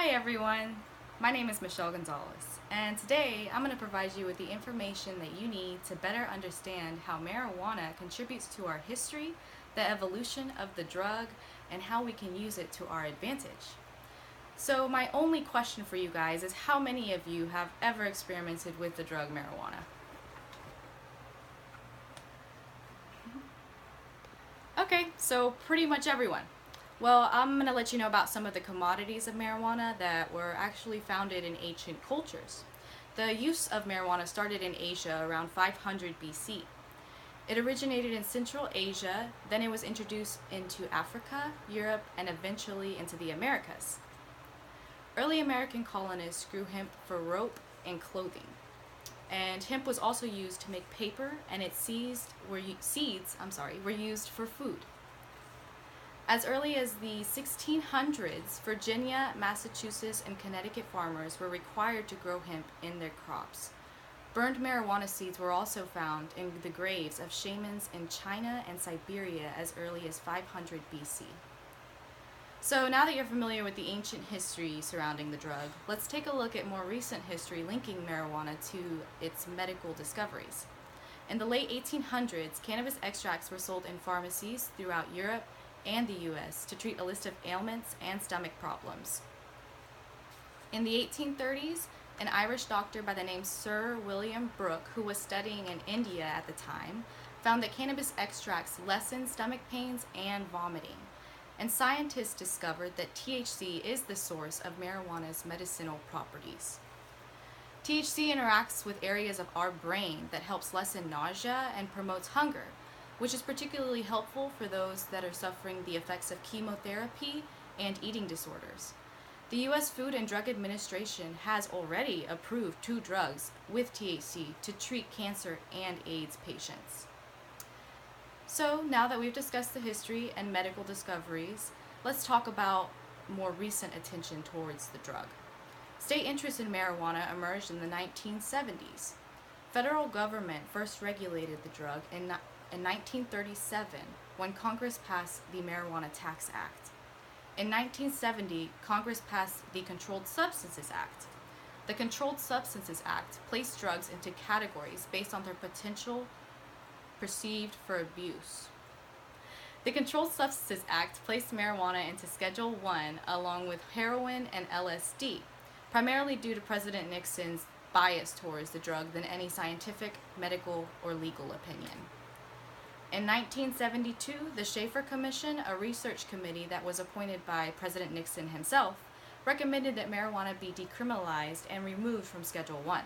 Hi everyone, my name is Michelle Gonzalez, and today I'm going to provide you with the information that you need to better understand how marijuana contributes to our history, the evolution of the drug, and how we can use it to our advantage. So my only question for you guys is how many of you have ever experimented with the drug marijuana? Okay, so pretty much everyone. Well, I'm going to let you know about some of the commodities of marijuana that were actually founded in ancient cultures. The use of marijuana started in Asia around 500 BC. It originated in Central Asia, then it was introduced into Africa, Europe, and eventually into the Americas. Early American colonists grew hemp for rope and clothing. And hemp was also used to make paper, and its seeds were used for food. As early as the 1600s, Virginia, Massachusetts, and Connecticut farmers were required to grow hemp in their crops. Burned marijuana seeds were also found in the graves of shamans in China and Siberia as early as 500 BC. So now that you're familiar with the ancient history surrounding the drug, let's take a look at more recent history linking marijuana to its medical discoveries. In the late 1800s, cannabis extracts were sold in pharmacies throughout Europe and the US to treat a list of ailments and stomach problems. In the 1830s, an Irish doctor by the name Sir William Brooke, who was studying in India at the time, found that cannabis extracts lessened stomach pains and vomiting. And scientists discovered that THC is the source of marijuana's medicinal properties. THC interacts with areas of our brain that helps lessen nausea and promotes hunger, which is particularly helpful for those that are suffering the effects of chemotherapy and eating disorders. The U.S. Food and Drug Administration has already approved 2 drugs with THC to treat cancer and AIDS patients. So now that we've discussed the history and medical discoveries, let's talk about more recent attention towards the drug. State interest in marijuana emerged in the 1970s. Federal government first regulated the drug in 1937 when Congress passed the Marijuana Tax Act. In 1970, Congress passed the Controlled Substances Act. The Controlled Substances Act placed drugs into categories based on their potential perceived for abuse. The Controlled Substances Act placed marijuana into Schedule 1 along with heroin and LSD, primarily due to President Nixon's bias towards the drug than any scientific, medical, or legal opinion. In 1972, the Schaefer Commission, a research committee that was appointed by President Nixon himself, recommended that marijuana be decriminalized and removed from Schedule 1.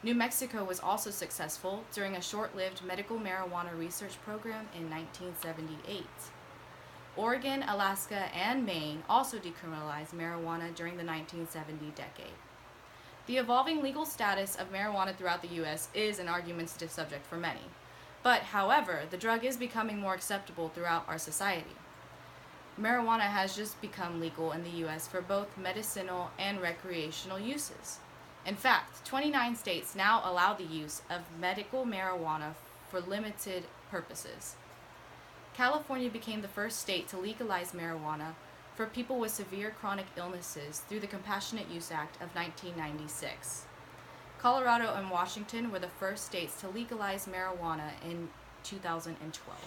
New Mexico was also successful during a short-lived medical marijuana research program in 1978. Oregon, Alaska, and Maine also decriminalized marijuana during the 1970 decade. The evolving legal status of marijuana throughout the U.S. is an argumentative subject for many. But, however, the drug is becoming more acceptable throughout our society. Marijuana has just become legal in the U.S. for both medicinal and recreational uses. In fact, 29 states now allow the use of medical marijuana for limited purposes. California became the first state to legalize marijuana for people with severe chronic illnesses through the Compassionate Use Act of 1996. Colorado and Washington were the first states to legalize marijuana in 2012.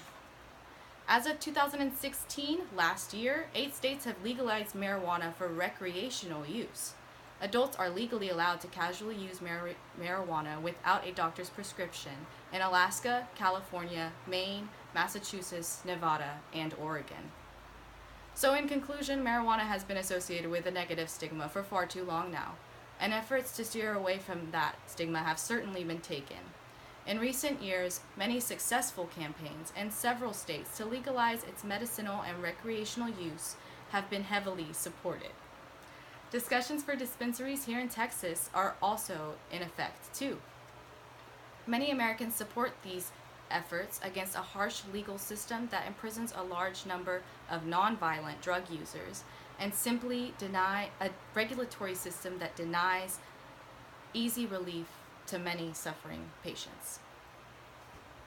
As of 2016, last year, 8 states have legalized marijuana for recreational use. Adults are legally allowed to casually use marijuana without a doctor's prescription in Alaska, California, Maine, Massachusetts, Nevada, and Oregon. So in conclusion, marijuana has been associated with a negative stigma for far too long now, and efforts to steer away from that stigma have certainly been taken. In recent years, many successful campaigns in several states to legalize its medicinal and recreational use have been heavily supported. Discussions for dispensaries here in Texas are also in effect, too. Many Americans support these efforts against a harsh legal system that imprisons a large number of nonviolent drug users and simply deny a regulatory system that denies easy relief to many suffering patients.